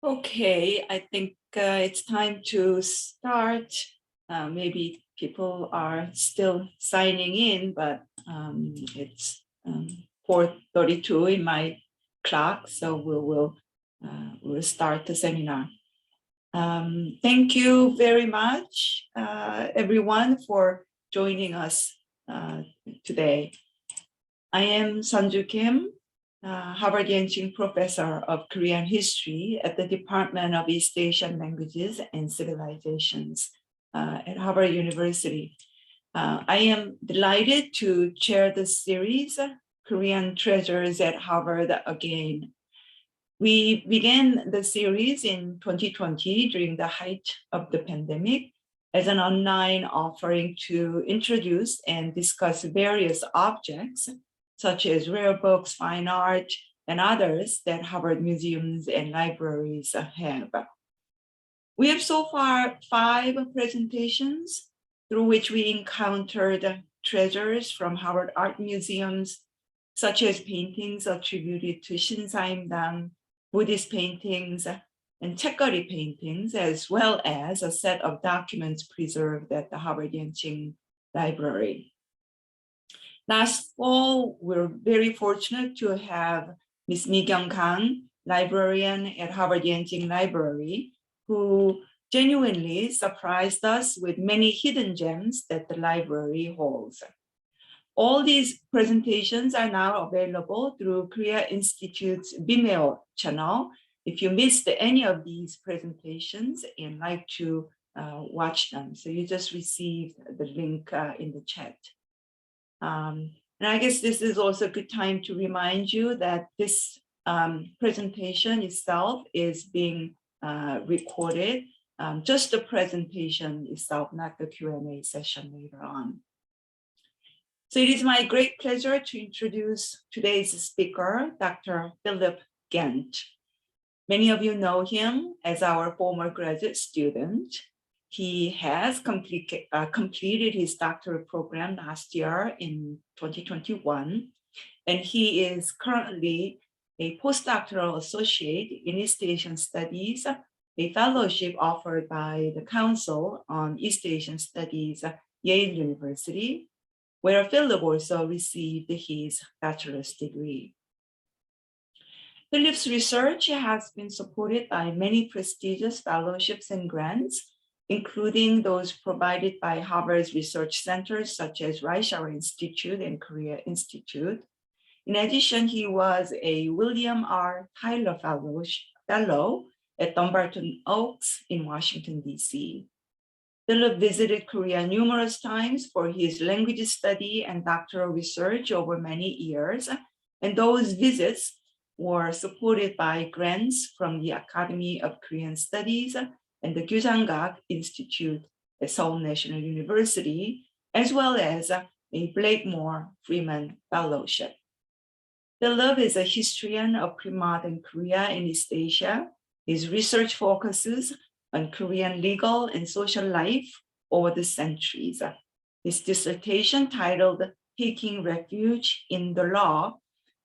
Okay, I think it's time to start. Maybe people are still signing in, but it's 4:32 in my clock, so we'll start the seminar. Thank you very much, everyone, for joining us today. I am Sun-Joo Kim, Harvard-Yenching Professor of Korean History at the Department of East Asian Languages and Civilizations at Harvard University. I am delighted to chair the series, Korean Treasures at Harvard Again. We began the series in 2020 during the height of the pandemic as an online offering to introduce and discuss various objects such as rare books, fine art, and others that Harvard museums and libraries have. We have so far 5 presentations through which we encountered treasures from Harvard art museums, such as paintings attributed to Shinsaimdang, Buddhist paintings, and Chekgari paintings, as well as a set of documents preserved at the Harvard-Yenching Library. Last fall, we're very fortunate to have Ms. Mi-kyung Kang, librarian at Harvard-Yenching Library, who genuinely surprised us with many hidden gems that the library holds. All these presentations are now available through Korea Institute's Vimeo channel. If you missed any of these presentations and like to watch them, so you just received the link in the chat. And I guess this is also a good time to remind you that this presentation itself is being recorded, just the presentation itself, not the Q&A session later on. So it is my great pleasure to introduce today's speaker, Dr. Philip Gant. Many of you know him as our former graduate student. He has completed his doctoral program last year in 2021, and he is currently a postdoctoral associate in East Asian Studies, a fellowship offered by the Council on East Asian Studies, Yale University, where Philip also received his bachelor's degree. Philip's research has been supported by many prestigious fellowships and grants, including those provided by Harvard's research centers such as Reischauer Institute and Korea Institute. In addition, he was a William R. Tyler Fellow at Dumbarton Oaks in Washington, D.C. Philip visited Korea numerous times for his language study and doctoral research over many years, and those visits were supported by grants from the Academy of Korean Studies and the Gyujanggak Institute at Seoul National University, as well as a Blakemore Freeman Fellowship. Philip is a historian of pre-modern Korea and East Asia. His research focuses on Korean legal and social life over the centuries. His dissertation, titled Taking Refuge in the Law,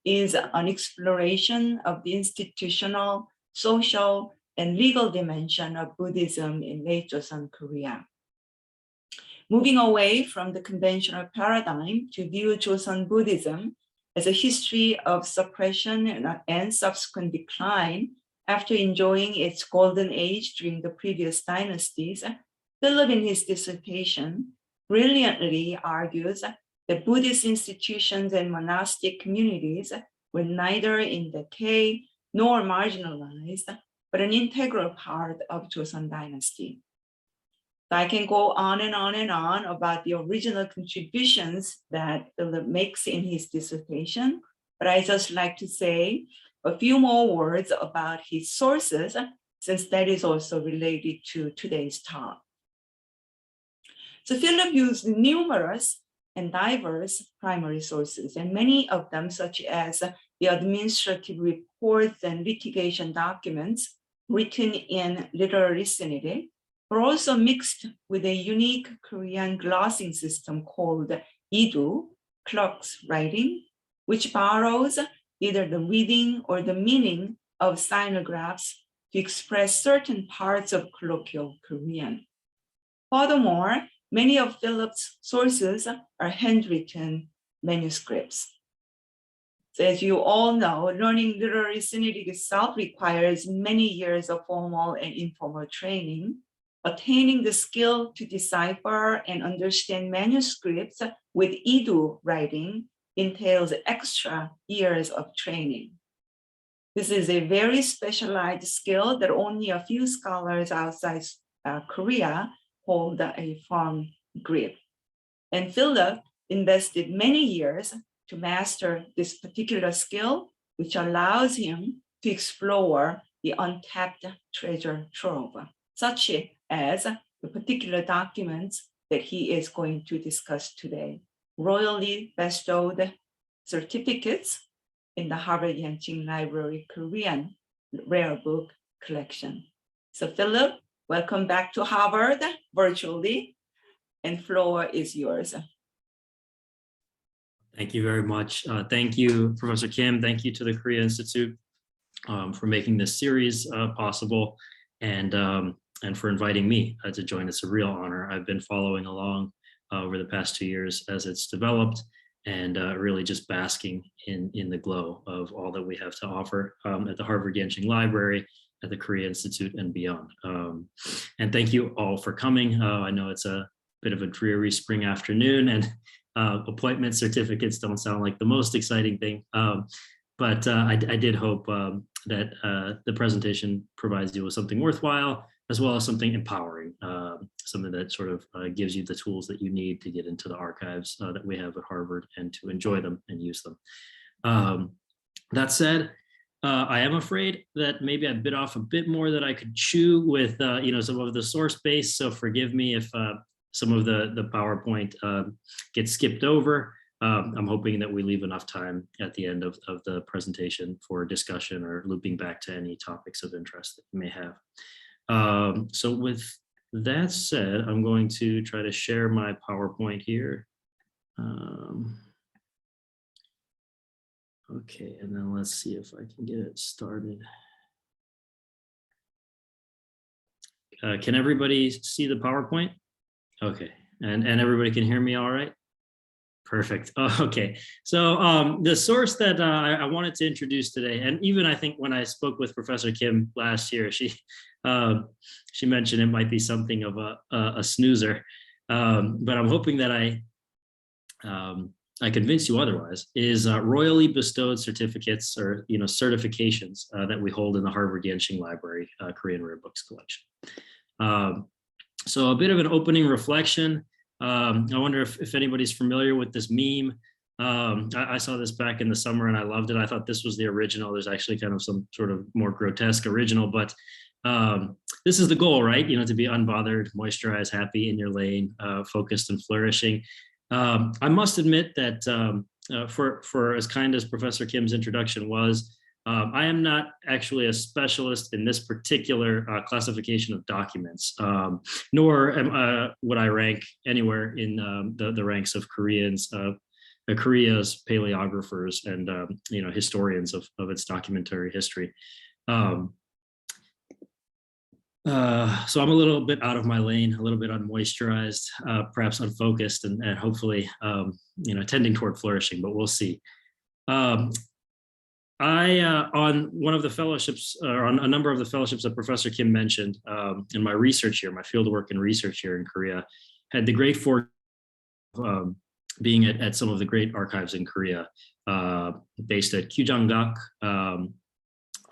is an exploration of the institutional, social, and legal dimension of Buddhism in late Joseon Korea. Moving away from the conventional paradigm to view Joseon Buddhism as a history of suppression and subsequent decline after enjoying its golden age during the previous dynasties, Philip in his dissertation brilliantly argues that Buddhist institutions and monastic communities were neither in decay nor marginalized, but an integral part of Joseon dynasty. I can go on and on and on about the original contributions that Philip makes in his dissertation, but I just like to say a few more words about his sources, since that is also related to today's talk. So Philip used numerous and diverse primary sources, and many of them, such as the administrative reports and litigation documents written in literary Sinide, were also mixed with a unique Korean glossing system called Idu, clerk's writing, which borrows either the reading or the meaning of sinographs to express certain parts of colloquial Korean. Furthermore, many of Philip's sources are handwritten manuscripts. So as you all know, learning literary phonetic itself requires many years of formal and informal training. Attaining the skill to decipher and understand manuscripts with Idu writing entails extra years of training. This is a very specialized skill that only a few scholars outside Korea hold a firm grip. And Philip invested many years to master this particular skill, which allows him to explore the untapped treasure trove, such as the particular documents that he is going to discuss today. Royally-Bestowed certificates in the Harvard-Yenching Library Korean Rare Book Collection. So Philip, welcome back to Harvard virtually, and floor is yours. Thank you very much. Thank you, Professor Kim. Thank you to the Korea Institute for making this series possible, and for inviting me to join. It's a real honor. I've been following along over the past 2 years as it's developed, and really just basking in the glow of all that we have to offer at the Harvard-Yenching Library, at the Korea Institute, and beyond. And thank you all for coming. I know it's a bit of a dreary spring afternoon, and appointment certificates don't sound like the most exciting thing, but I did hope that the presentation provides you with something worthwhile, as well as something empowering, something that sort of gives you the tools that you need to get into the archives that we have at Harvard and to enjoy them and use them. That said, I am afraid that maybe I bit off a bit more that I could chew with some of the source base, so forgive me if some of the PowerPoint gets skipped over. I'm hoping that we leave enough time at the end of the presentation for discussion or looping back to any topics of interest that you may have. So with that said, I'm going to try to share my PowerPoint here. Okay, and then let's see if I can get it started. Can everybody see the PowerPoint? Okay, and everybody can hear me all right? Perfect. Okay, so the source that I wanted to introduce today, and even I think when I spoke with Professor Kim last year, she mentioned it might be something of a snoozer, but I'm hoping that I convince you otherwise, is royally-bestowed certificates, or certifications that we hold in the Harvard-Yenching Library Korean Rare Books Collection. So a bit of an opening reflection. I wonder if anybody's familiar with this meme. I saw this back in the summer and I loved it. I thought this was the original. There's actually kind of some sort of more grotesque original, but this is the goal, right? To be unbothered, moisturized, happy in your lane, focused and flourishing. I must admit that for as kind as Professor Kim's introduction was, I am not actually a specialist in this particular classification of documents, nor would I rank anywhere in the ranks of Korea's paleographers and historians of its documentary history. So I'm a little bit out of my lane, a little bit unmoisturized, perhaps unfocused, and hopefully tending toward flourishing, but we'll see. On one of the fellowships, or on a number of the fellowships that Professor Kim mentioned in my research year, my fieldwork and research here in Korea, had the great fortune of being at some of the great archives in Korea, based at Kyujang-gak,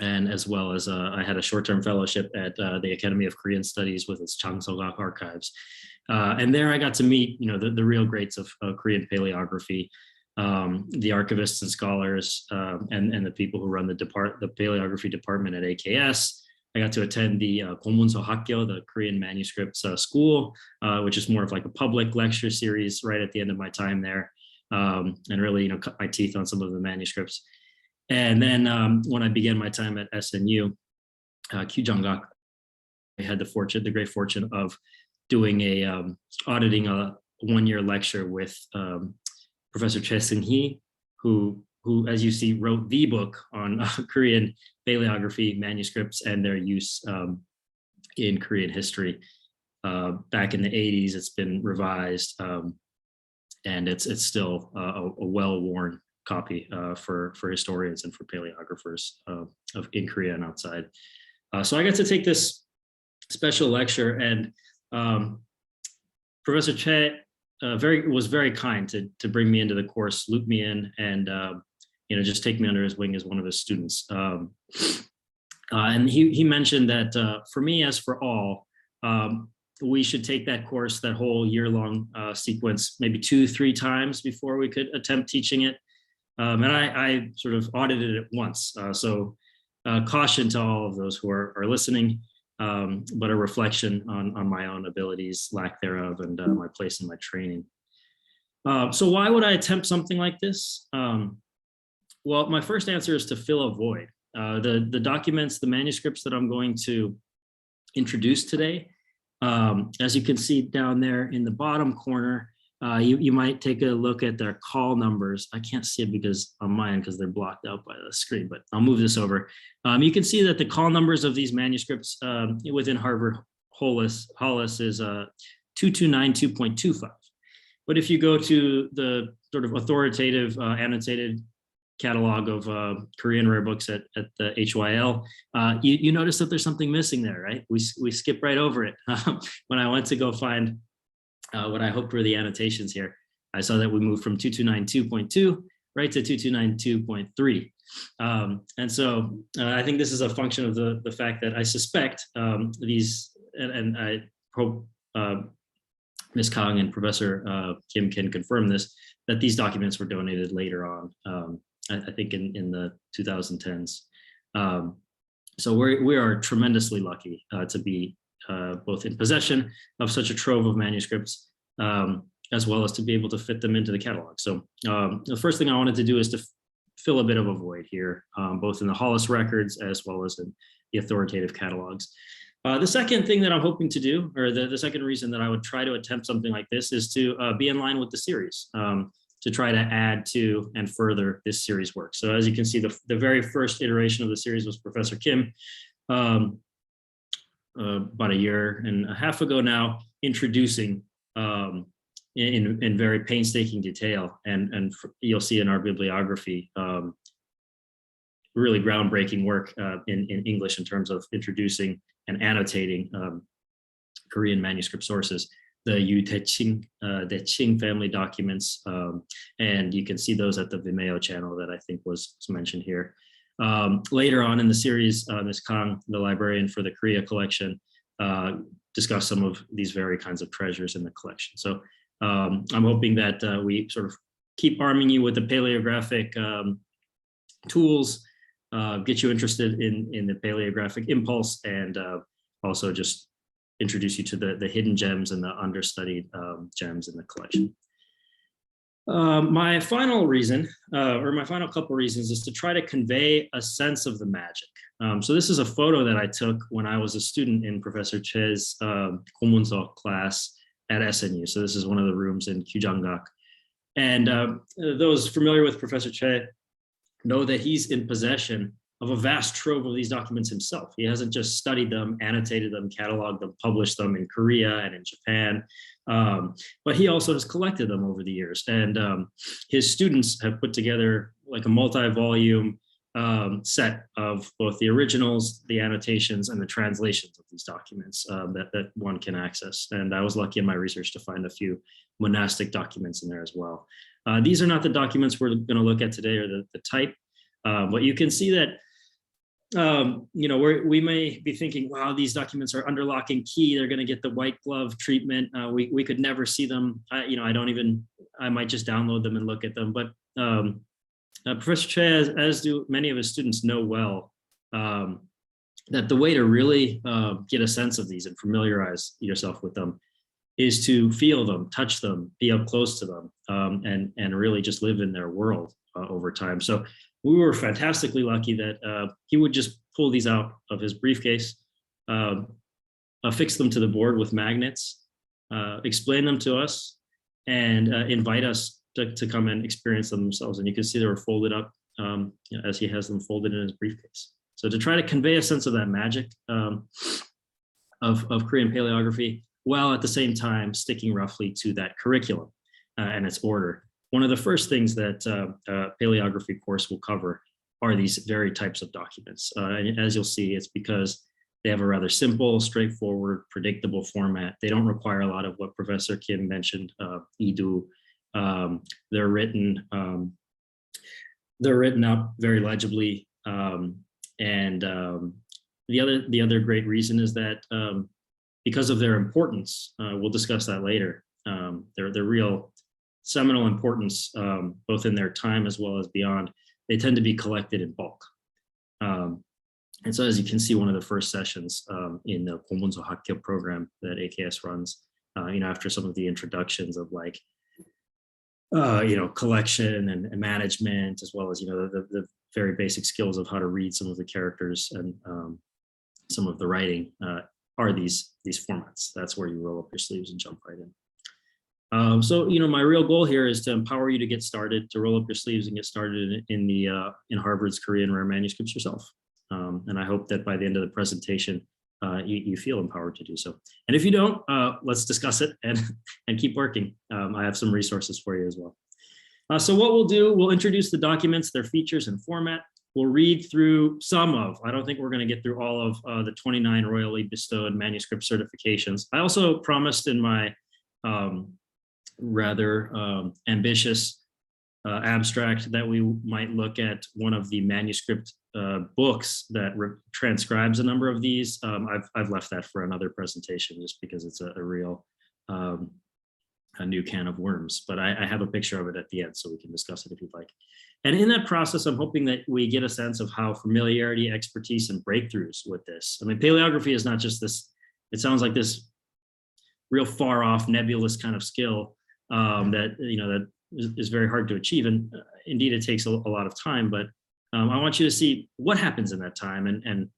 and as well as I had a short-term fellowship at the Academy of Korean Studies with its Changseogak archives. And there I got to meet the real greats of Korean paleography, the archivists and scholars, and the people who run the paleography department at AKS. I got to attend the Gomunso Hakgyo, the Korean manuscripts school, which is more of like a public lecture series right at the end of my time there, and really cut my teeth on some of the manuscripts. And then when I began my time at SNU, Kyujang-gak, I had the great fortune of doing auditing a one-year lecture with Professor Choi Seung-hee, who who, as you see, wrote the book on Korean paleography manuscripts and their use in Korean history. Back in the 80s, it's been revised, and it's still a well-worn copy for historians and for paleographers in Korea and outside. So I got to take this special lecture, and Professor Che was very kind to bring me into the course, loop me in, and just take me under his wing as one of his students. And he mentioned that for me, as for all, we should take that course, that whole year-long sequence, maybe 2-3 times before we could attempt teaching it. And I sort of audited it once. So caution to all of those who are listening, but a reflection on my own abilities, lack thereof, and my place in my training. So why would I attempt something like this? Well, my first answer is to fill a void. The documents, the manuscripts that I'm going to introduce today, as you can see down there in the bottom corner, you might take a look at their call numbers. I can't see it because on my end, because they're blocked out by the screen, but I'll move this over. You can see that the call numbers of these manuscripts within Harvard-Hollis is 2292.25. But if you go to the sort of authoritative annotated catalog of Korean rare books at the HYL, you notice that there's something missing there, right? We skip right over it. When I went to go find what I hoped were the annotations here, I saw that we moved from 2292.2 right to 2292.3. And so I think this is a function of the fact that I suspect these, and I hope Ms. Kang and Professor Kim can confirm this, that these documents were donated later on, I think in the 2010s. So we are tremendously lucky to be both in possession of such a trove of manuscripts, as well as to be able to fit them into the catalog. So the first thing I wanted to do is to fill a bit of a void here, both in the Hollis records as well as in the authoritative catalogs. The second thing that I'm hoping to do, or the second reason that I would try to attempt something like this, is to be in line with the series, to try to add to and further this series work. So as you can see, the very first iteration of the series was Professor Kim, about a year and a half ago now, introducing in very painstaking detail, and you'll see in our bibliography, really groundbreaking work in English in terms of introducing and annotating Korean manuscript sources, the Yu-Dae-Ching family documents, and you can see those at the Vimeo channel that I think was mentioned here. Later on in the series, Ms. Kang, the librarian for the Korea collection, discussed some of these very kinds of treasures in the collection. So I'm hoping that we sort of keep arming you with the paleographic tools, get you interested in the paleographic impulse, and also just introduce you to the hidden gems and the understudied gems in the collection. My final reason, or my final couple reasons, is to try to convey a sense of the magic. So this is a photo that I took when I was a student in Professor Che's Komunseok class at SNU. So this is one of the rooms in Kyujanggak. And those familiar with Professor Che know that he's in possession of a vast trove of these documents himself. He hasn't just studied them, annotated them, cataloged them, published them in Korea and in Japan, but he also has collected them over the years. And his students have put together like a multi-volume set of both the originals, the annotations, and the translations of these documents that one can access. And I was lucky in my research to find a few monastic documents in there as well. These are not the documents we're going to look at today, or the type, but you can see that we may be thinking, wow, these documents are under lock and key, they're going to get the white glove treatment, we could never see them. I might just download them and look at them. But Professor Che, as do many of his students, know well that the way to really get a sense of these and familiarize yourself with them is to feel them, touch them, be up close to them, and really just live in their world over time. So we were fantastically lucky that he would just pull these out of his briefcase, affix them to the board with magnets, explain them to us, and invite us to come and experience them themselves. And you can see they were folded up as he has them folded in his briefcase. So to try to convey a sense of that magic of Korean paleography, while at the same time sticking roughly to that curriculum and its order. One of the first things that paleography course will cover are these very types of documents. And as you'll see, it's because they have a rather simple, straightforward, predictable format. They don't require a lot of what Professor Kim mentioned, Idu. They're written up very legibly. The other great reason is that because of their importance, we'll discuss that later, their real seminal importance, both in their time as well as beyond, they tend to be collected in bulk. And so as you can see, one of the first sessions in the Komunso Hakkyo program that AKS runs, after some of the introductions of like, collection and management, as well as, the very basic skills of how to read some of the characters and some of the writing are these formats. That's where you roll up your sleeves and jump right in. So my real goal here is to empower you to get started, to roll up your sleeves and get started in Harvard's Korean rare manuscripts yourself. And I hope that by the end of the presentation, you feel empowered to do so. And if you don't, let's discuss it and keep working. I have some resources for you as well. So what we'll do, we'll introduce the documents, their features and format. We'll read through I don't think we're going to get through all of the 29 royally bestowed manuscript certifications. I also promised in my rather ambitious abstract that we might look at one of the manuscript books that transcribes a number of these. I've left that for another presentation just because it's a real a new can of worms, but I have a picture of it at the end so we can discuss it if you'd like. And in that process, I'm hoping that we get a sense of how familiarity, expertise, and breakthroughs with this. I mean, paleography is not just this, it sounds like this real far off nebulous kind of skill that is very hard to achieve. And indeed, it takes a lot of time, but I want you to see what happens in that time and kind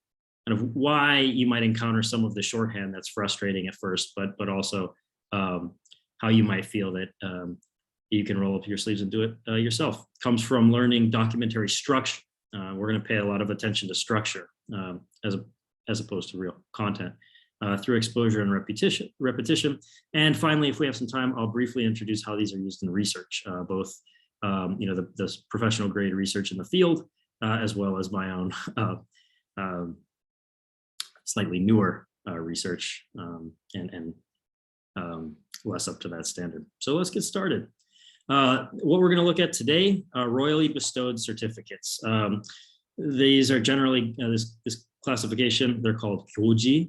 of why you might encounter some of the shorthand that's frustrating at first, but also how you might feel that you can roll up your sleeves and do it yourself. Comes from learning documentary structure. We're going to pay a lot of attention to structure as opposed to real content through exposure and repetition. And finally, if we have some time, I'll briefly introduce how these are used in research, both the professional grade research in the field, as well as my own slightly newer research and less up to that standard. So let's get started. What we're going to look at today are royally bestowed certificates. These are generally this classification. They're called gyoji.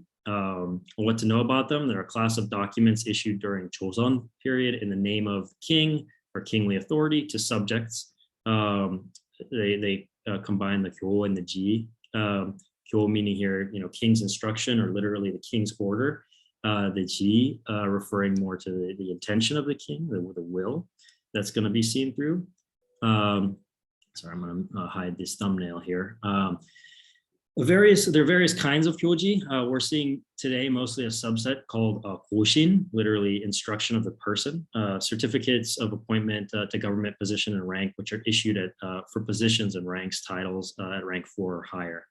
What to know about them? They're a class of documents issued during Joseon period in the name of king or kingly authority to subjects. They combine the gyo and the ji. Gyo meaning here, king's instruction or literally the king's order. The ji referring more to the intention of the king, the will that's going to be seen through. Sorry, I'm going to hide this thumbnail here. There are various kinds of gyoji. We're seeing today mostly a subset called goshin, literally instruction of the person. Certificates of appointment to government position and rank, which are issued for positions and ranks, titles at rank 4 or higher.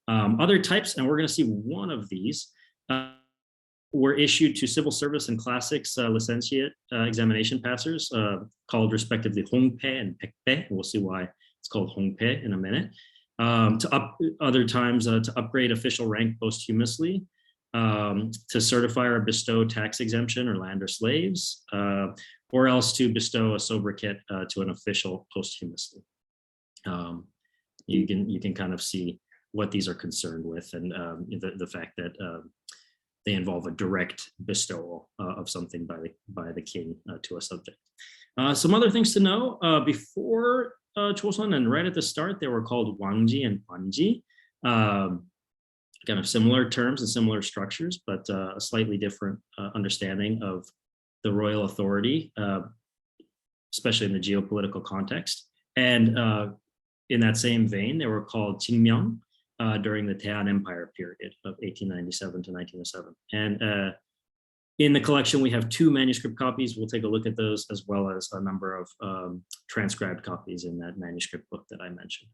Other types, and we're going to see one of these, were issued to civil service and classics licentiate examination passers, called respectively hongpe and pekpe. We'll see why it's called hongpe in a minute. Other times to upgrade official rank posthumously, to certify or bestow tax exemption or land or slaves, or else to bestow a sobriquet to an official posthumously. You can kind of see what these are concerned with, and the fact that they involve a direct bestowal of something by the king to a subject. Some other things to know before Joseon and right at the start, they were called wangji and hwanji. Kind of similar terms and similar structures, but a slightly different understanding of the royal authority, especially in the geopolitical context. And in that same vein, they were called jingmyeong during the Taean Empire period of 1897 to 1907. And In the collection, we have 2 manuscript copies. We'll take a look at those, as well as a number of transcribed copies in that manuscript book that I mentioned.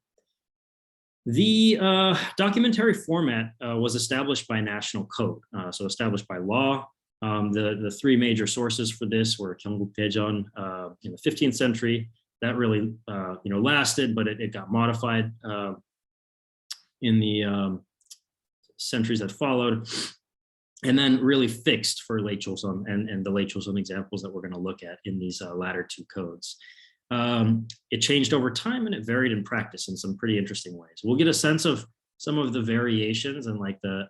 The documentary format was established by national code, so established by law. The 3 major sources for this were Gyeongguk-daejeon in the 15th century. That really lasted, but it got modified in the centuries that followed, and then really fixed for late Joseon and the late Joseon examples that we're going to look at in these latter 2 codes. It changed over time, and it varied in practice in some pretty interesting ways. We'll get a sense of some of the variations and like the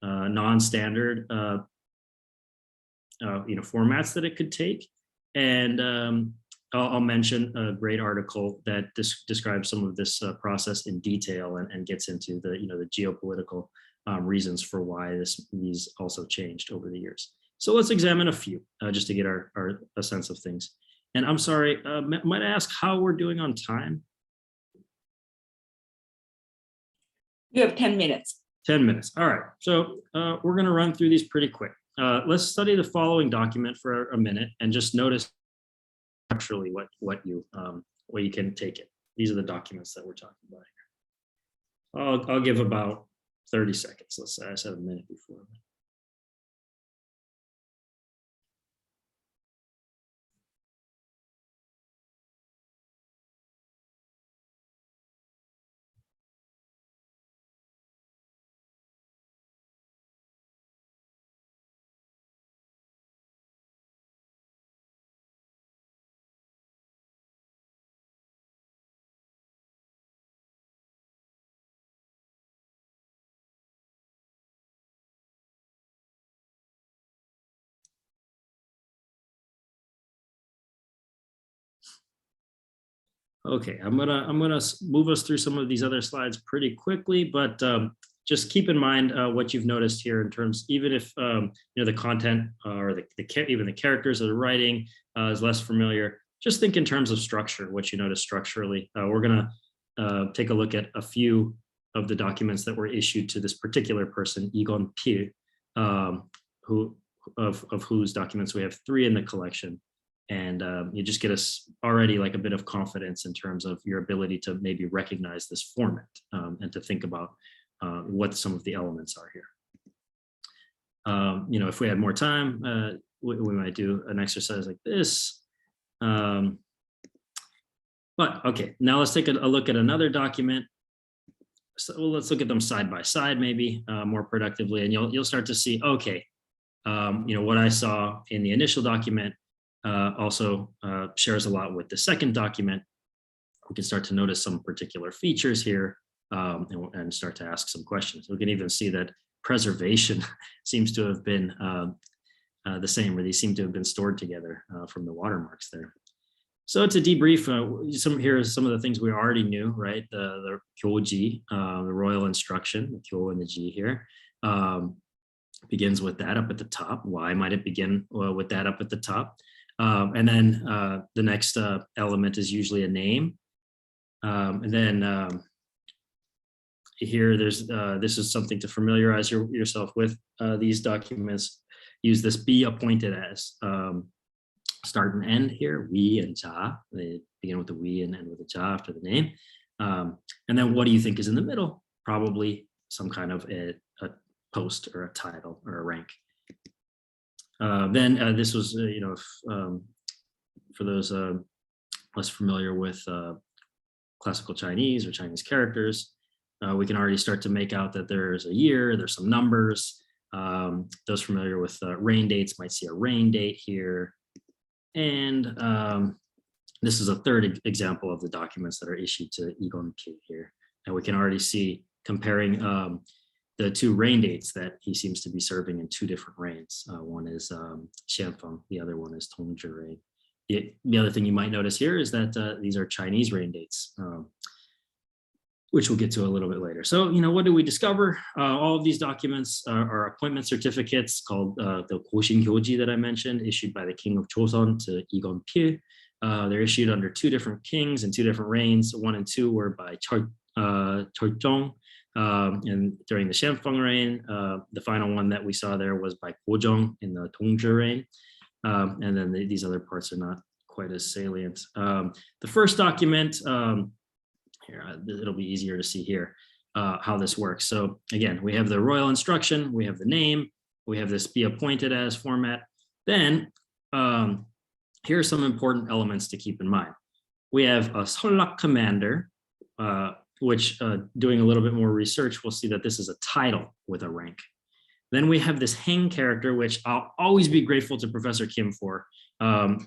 non-standard formats that it could take. And I'll mention a great article that describes some of this process in detail and gets into the geopolitical reasons for why these also changed over the years. So let's examine a few just to get a sense of things. And I'm sorry, might I ask how we're doing on time? You have 10 minutes. 10 minutes. All right. So we're going to run through these pretty quick. Let's study the following document for a minute and just notice actually what you can take it. These are the documents that we're talking about here. I'll give about 30 seconds. Let's say I said a minute before. Okay, I'm gonna move us through some of these other slides pretty quickly, but just keep in mind what you've noticed here in terms, even if the content or even the characters of the writing is less familiar, just think in terms of structure, what you notice structurally. We're gonna take a look at a few of the documents that were issued to this particular person, Egon Pil, of whose documents we have 3 in the collection. And you just get us already like a bit of confidence in terms of your ability to maybe recognize this format and to think about what some of the elements are here. If we had more time, we might do an exercise like this. But okay, now let's take a look at another document. So let's look at them side by side, maybe more productively, and you'll start to see, okay, what I saw in the initial document also shares a lot with the second document. We can start to notice some particular features here and start to ask some questions. We can even see that preservation seems to have been the same, or these seem to have been stored together from the watermarks there. So to debrief, here are some of the things we already knew, right? The Kyoji, the royal instruction, the Kyo and the Ji here, begins with that up at the top. Why might it begin with that up at the top? And then the next element is usually a name. And then here, this is something to familiarize yourself with. These documents use this be appointed as start and end here, we and ja. They begin with the we and end with the ja after the name. And then what do you think is in the middle? Probably some kind of a post or a title or a rank. Then this was, for those less familiar with classical Chinese or Chinese characters, we can already start to make out that there's a year, there's some numbers. Those familiar with rain dates might see a rain date here. And this is a third example of the documents that are issued to Egon Pil here. And we can already see comparing the 2 rain dates that he seems to be serving in 2 different reigns. One is Xianfeng, the other one is Tongzhi reign. The other thing you might notice here is that these are Chinese rain dates, which we'll get to a little bit later. So, what do we discover? All of these documents are appointment certificates called the Goxin Gyoji that I mentioned, issued by the King of Joseon to Egon Pil. They're issued under 2 different kings and 2 different reigns. 1 and 2 were by Cheoljeong, And during the Xianfeng reign, the final one that we saw there was by Guo Zhong in the Tongzhi reign. And then these other parts are not quite as salient. The first document, here, it'll be easier to see here how this works. So again, we have the royal instruction, we have the name, we have this be appointed as format. Then here are some important elements to keep in mind. We have a Solak commander, which doing a little bit more research, we'll see that this is a title with a rank. Then we have this hang character, which I'll always be grateful to Professor Kim for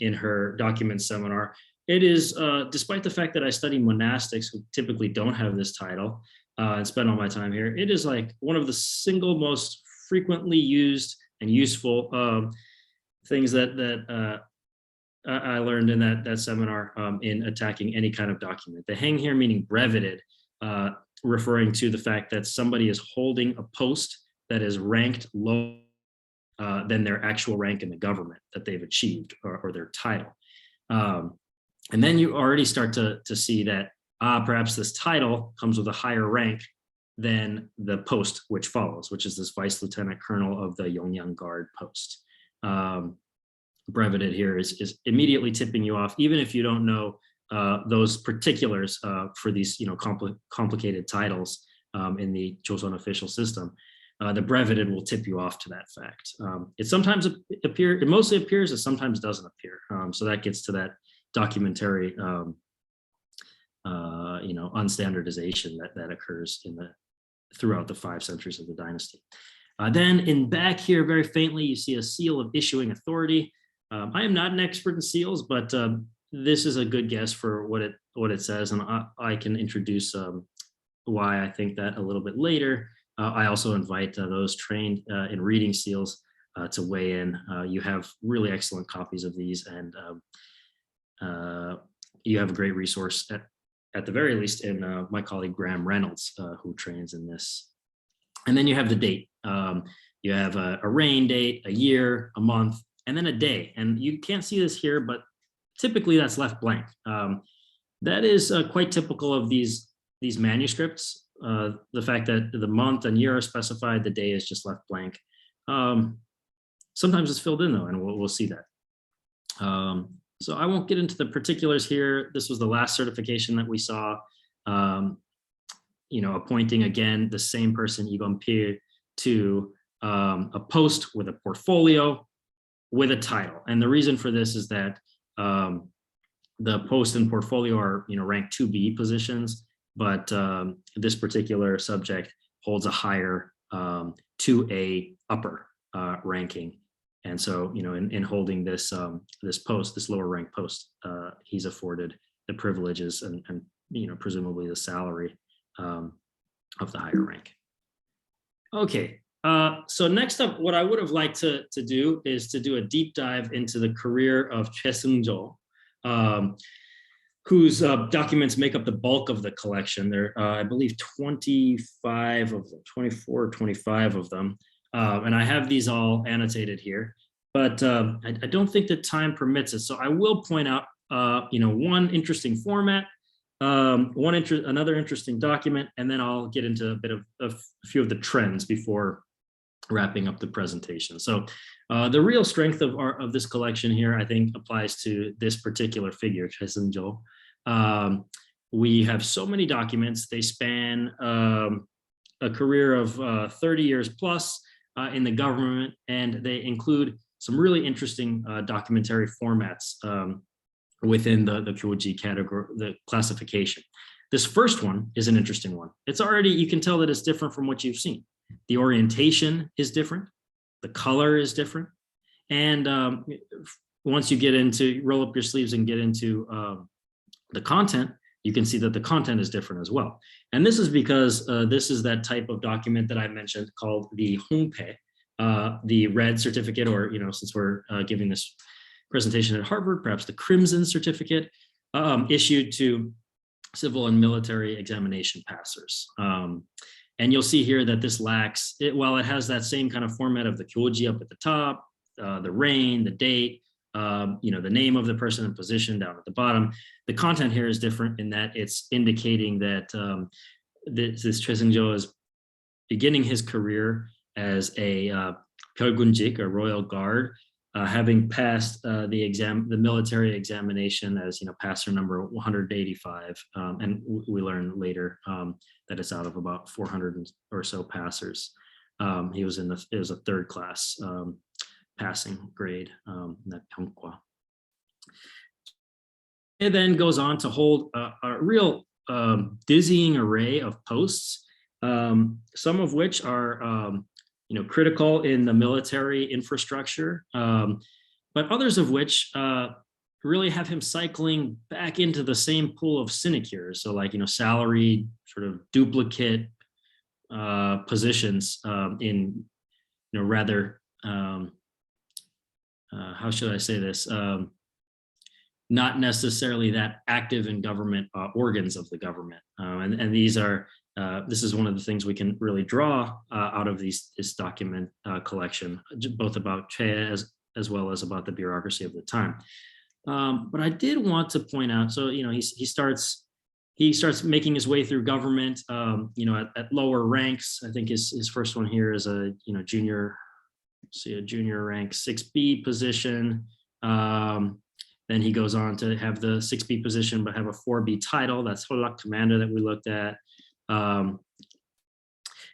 in her document seminar. It is, despite the fact that I study monastics who typically don't have this title and spend all my time here, it is like one of the single most frequently used and useful things that I learned in that seminar in attacking any kind of document. The hang here meaning breveted, referring to the fact that somebody is holding a post that is ranked lower than their actual rank in the government that they've achieved or their title. And then you already start to see that perhaps this title comes with a higher rank than the post which follows, which is this vice lieutenant colonel of the Yongyang Guard post. Breveted here is immediately tipping you off, even if you don't know those particulars for these complicated titles in the Joseon official system. The breveted will tip you off to that fact. It sometimes it mostly appears, it sometimes doesn't appear. So that gets to that documentary unstandardization that occurs throughout the 5 centuries of the dynasty. Then in back here, very faintly, you see a seal of issuing authority. I am not an expert in seals, but this is a good guess for what it says, and I can introduce why I think that a little bit later. I also invite those trained in reading seals to weigh in. You have really excellent copies of these, and you have a great resource at the very least in my colleague Graham Reynolds, who trains in this. And then you have the date. You have a reign date, a year, a month, and then a day. And you can't see this here, but typically that's left blank. That is quite typical of these manuscripts. The fact that the month and year are specified, the day is just left blank. Sometimes it's filled in though, and we'll see that. So I won't get into the particulars here. This was the last certification that we saw, appointing again the same person, Igon Pil, to a post with a portfolio with a title. And the reason for this is that the post and portfolio are ranked 2B positions, but this particular subject holds a higher 2A upper ranking. And so, in holding this post, this lower rank post, he's afforded the privileges and presumably the salary of the higher rank. Okay, so next up, what I would have liked to do is to do a deep dive into the career of Sun-Joo, whose documents make up the bulk of the collection. There are, I believe, 25 of them, 24 or 25 of them. And I have these all annotated here, but I don't think that time permits it. So I will point out, one interesting format, another interesting document, and then I'll get into a few of the trends before wrapping up the presentation. So the real strength of this collection here, I think, applies to this particular figure, Sun-Joo. We have so many documents. They span a career of 30 years plus in the government, and they include some really interesting documentary formats within the Kyoji category, the classification. This first one is an interesting one. It's already, you can tell that it's different from what you've seen. The orientation is different, the color is different, and once you get into, roll up your sleeves and get into the content, you can see that the content is different as well. And this is because this is that type of document that I mentioned called the Hongpe, the red certificate, or, since we're giving this presentation at Harvard, perhaps the crimson certificate, issued to civil and military examination passers. And you'll see here that this lacks, while it has that same kind of format of the kyoji up at the top, the reign, the date, the name of the person and position down at the bottom. The content here is different in that it's indicating that this Choi Sun-Joo is beginning his career as a 별군직, a royal guard, having passed the military examination as passer number 185, and we learn later that it's out of about 400 or so passers. It was a third class passing grade. It then goes on to hold a real dizzying array of posts, some of which are critical in the military infrastructure, but others of which really have him cycling back into the same pool of sinecures. So like, salaried sort of duplicate positions in, rather, how should I say this? Not necessarily that active in government organs of the government. And these are, this is one of the things we can really draw out of this document collection, both about Che as well as about the bureaucracy of the time. But I did want to point out, so, he starts making his way through government, at lower ranks. I think his first one here is a, junior, a junior rank 6B position. Then he goes on to have the 6B position, but have a 4B title. That's Holak commander that we looked at. And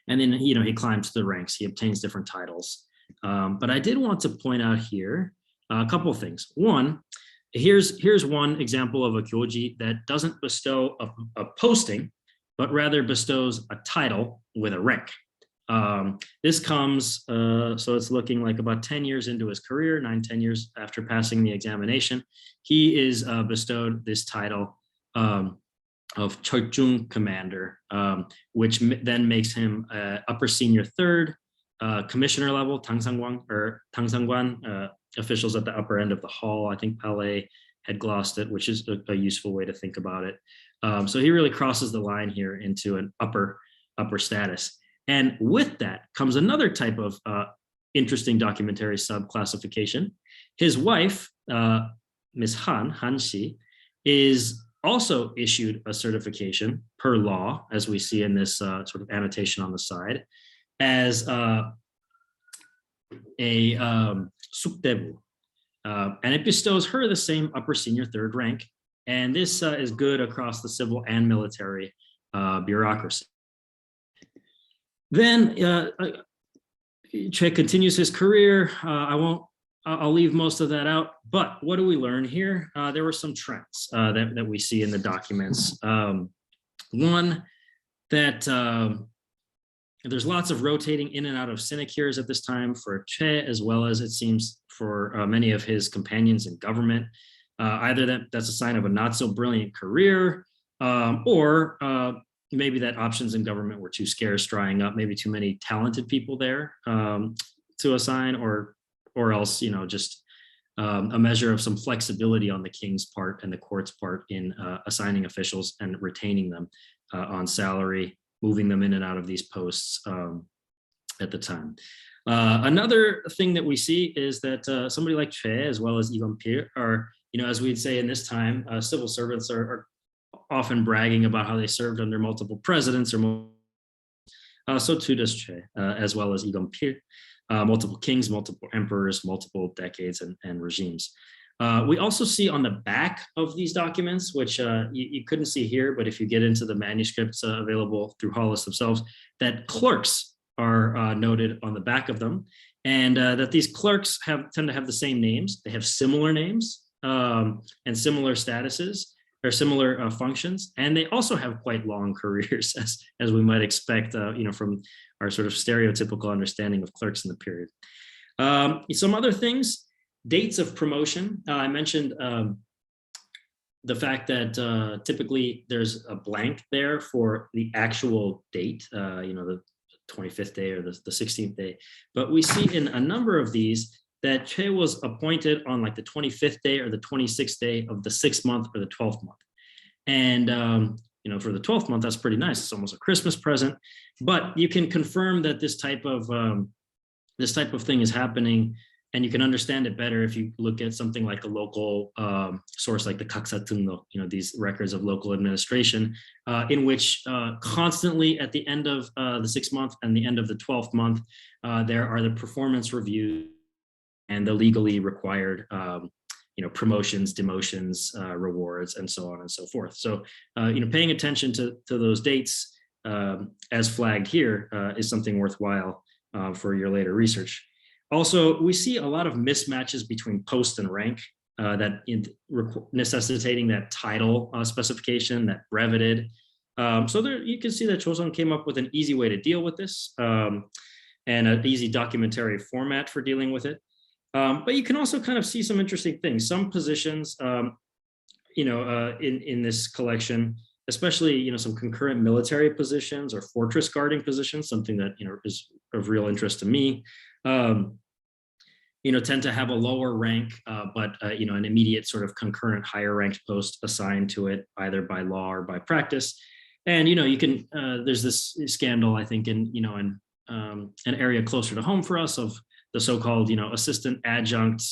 then, he climbs the ranks. He obtains different titles. But I did want to point out here a couple of things. One, here's one example of a kyoji that doesn't bestow a posting, but rather bestows a title with a rank. This comes, so it's looking like about 10 years into his career, 9-10 years after passing the examination. He is bestowed this title of Cheokjung commander, which then makes him upper senior third, commissioner level, Tangsangwan, or Tangsangwan, officials at the upper end of the hall. I think Palais had glossed it, which is a useful way to think about it. So he really crosses the line here into an upper status. And with that comes another type of interesting documentary subclassification. His wife, Ms. Han Shi, is also issued a certification per law, as we see in this sort of annotation on the side, as a sukdebu. And it bestows her the same upper senior third rank. And this is good across the civil and military bureaucracy. Then Che continues his career. I'll leave most of that out, but what do we learn here? There were some trends that we see in the documents. One, that there's lots of rotating in and out of sinecures at this time for Che, as well as it seems for many of his companions in government. Either that's a sign of a not so brilliant career, or maybe that options in government were too scarce, drying up, maybe too many talented people there to assign, or else, just a measure of some flexibility on the king's part and the court's part in assigning officials and retaining them on salary, moving them in and out of these posts at the time. Another thing that we see is that somebody like Che, as well as Ivan Pir, are, as we'd say in this time, civil servants are often bragging about how they served under multiple presidents, or so too does Che, as well as Ivan Pir. Multiple kings, multiple emperors, multiple decades and regimes. We also see on the back of these documents, which you couldn't see here, but if you get into the manuscripts available through Hollis themselves, that clerks are noted on the back of them, and that these clerks tend to have the same names. They have similar names and similar statuses, or similar functions, and they also have quite long careers, as we might expect, from our sort of stereotypical understanding of clerks in the period. Some other things, dates of promotion. I mentioned the fact that typically there's a blank there for the actual date, the 25th day or the 16th day, but we see in a number of these that Che was appointed on like the 25th day or the 26th day of the 6th month or the 12th month. And, for the 12th month, that's pretty nice. It's almost a Christmas present, but you can confirm that this type of thing is happening And you can understand it better if you look at something like a local source like the Kaksatungo, these records of local administration, in which constantly at the end of the 6th month and the end of the 12th month, there are the performance reviews and the legally required promotions, demotions, rewards, and so on and so forth. So, paying attention to those dates as flagged here is something worthwhile for your later research. Also, we see a lot of mismatches between post and rank that necessitating that title specification, that breveted. So there, you can see that Chosun came up with an easy way to deal with this and an easy documentary format for dealing with it. But you can also kind of see some interesting things. Some positions, in this collection, especially some concurrent military positions or fortress guarding positions, something that is of real interest to me. Tend to have a lower rank, but an immediate sort of concurrent higher ranked post assigned to it, either by law or by practice. And you can there's this scandal, I think, in an area closer to home for us of the so-called assistant adjunct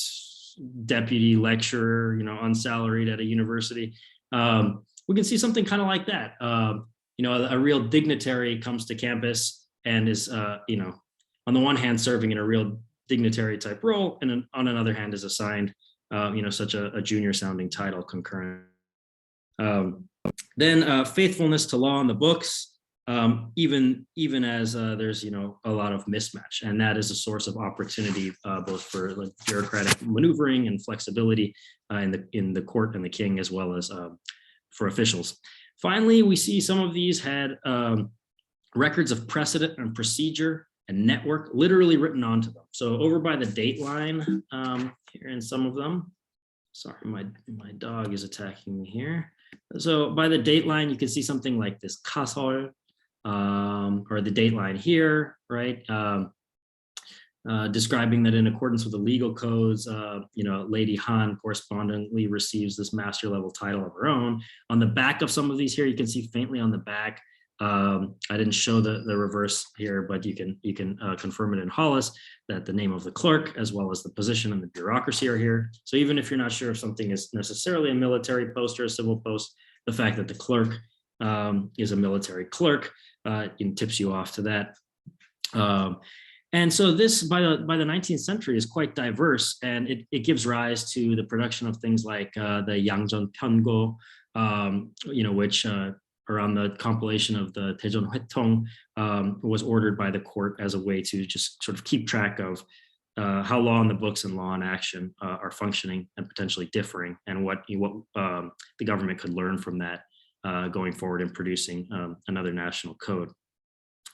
deputy lecturer, unsalaried at a university. We can see something kind of like that. A real dignitary comes to campus and is on the one hand serving in a real dignitary type role, and on another hand is assigned such a junior sounding title concurrent. Then faithfulness to law and the books, even as there's a lot of mismatch, and that is a source of opportunity both for like bureaucratic maneuvering and flexibility in the court and the king, as well as for officials. Finally, we see some of these had records of precedent and procedure and network literally written onto them. So over by the date line here in some of them, sorry, my dog is attacking me here. So by the date line, you can see something like this kasol, or the date line here, right? Describing that in accordance with the legal codes, Lady Han correspondingly receives this master level title of her own. On the back of some of these here, you can see faintly on the back, I didn't show the reverse here, but you can confirm it in Hollis that the name of the clerk as well as the position and the bureaucracy are here. So even if you're not sure if something is necessarily a military post or a civil post, the fact that the clerk is a military clerk tips you off to that. And so this, by the 19th century, is quite diverse, and it gives rise to the production of things like the Yangjeon Pyeongo, which around the compilation of the Daejeon Hwaetong was ordered by the court as a way to just sort of keep track of how law in the books and law in action are functioning and potentially differing, and what the government could learn from that going forward in producing another national code.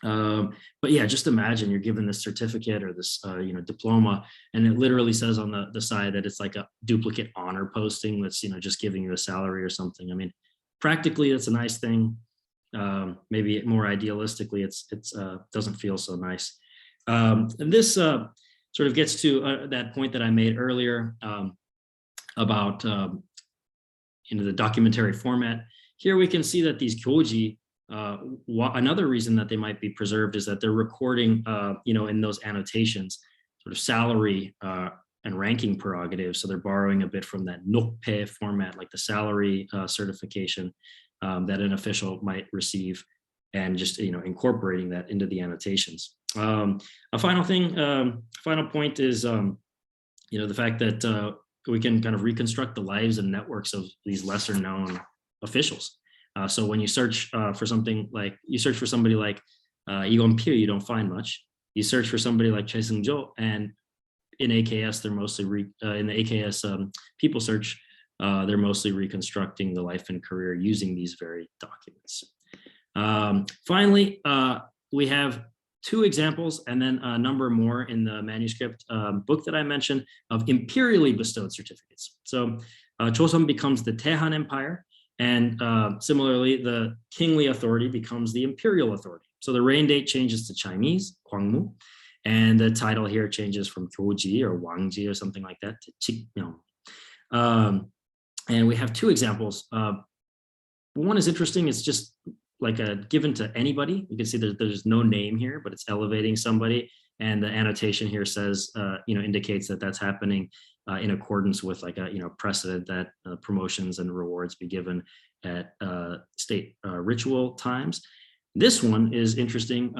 But yeah, just imagine you're given this certificate or this diploma, and it literally says on the side that it's like a duplicate honor posting that's just giving you a salary or something. I mean, practically it's a nice thing. Maybe more idealistically, it's doesn't feel so nice. And this sort of gets to that point that I made earlier about the documentary format. Here we can see that these kyoji, another reason that they might be preserved is that they're recording, in those annotations, sort of salary and ranking prerogatives. So they're borrowing a bit from that nokpe format, like the salary certification that an official might receive, and just incorporating that into the annotations. A final point is the fact that we can kind of reconstruct the lives and networks of these lesser known officials. So when you search for something like, you search for somebody like Igon Pil, you don't find much. You search for somebody like Sun-Joo, and in AKS, they're mostly in the AKS people search, they're mostly reconstructing the life and career using these very documents. Finally, we have 2 examples and then a number more in the manuscript book that I mentioned of imperially bestowed certificates. So Joseon becomes the Taehan Empire, and similarly, the kingly authority becomes the imperial authority. So the reign date changes to Chinese, Gwangmu, and the title here changes from Gyoji or Wangji or something like that to Chikmyeong. And we have 2 examples. One is interesting. It's just like given to anybody. You can see there's no name here, but it's elevating somebody. And the annotation here says, indicates that that's happening in accordance with like a precedent that promotions and rewards be given at state ritual times. This one is interesting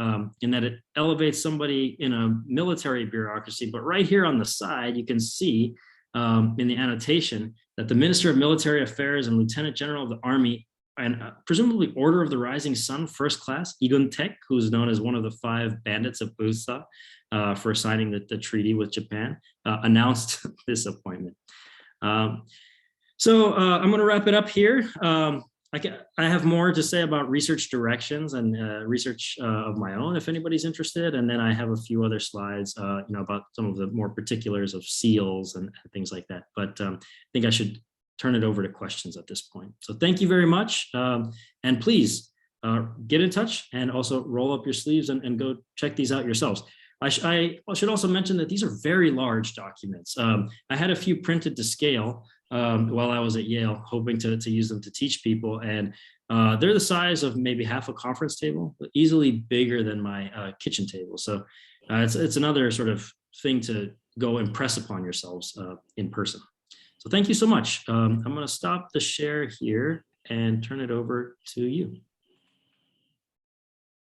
in that it elevates somebody in a military bureaucracy, but right here on the side, you can see in the annotation that the Minister of Military Affairs and Lieutenant General of the Army and presumably Order of the Rising Sun First Class, Igun Tek, who's known as one of the 5 bandits of Busa for signing the treaty with Japan, announced this appointment. So I'm going to wrap it up here. I have more to say about research directions and research of my own, if anybody's interested. And then I have a few other slides, about some of the more particulars of seals and things like that. But I think I should turn it over to questions at this point. So thank you very much. And please get in touch and also roll up your sleeves and go check these out yourselves. I should also mention that these are very large documents. I had a few printed to scale while I was at Yale, hoping to use them to teach people. And they're the size of maybe half a conference table, but easily bigger than my kitchen table. So it's another sort of thing to go impress upon yourselves in person. So thank you so much. I'm going to stop the share here and turn it over to you.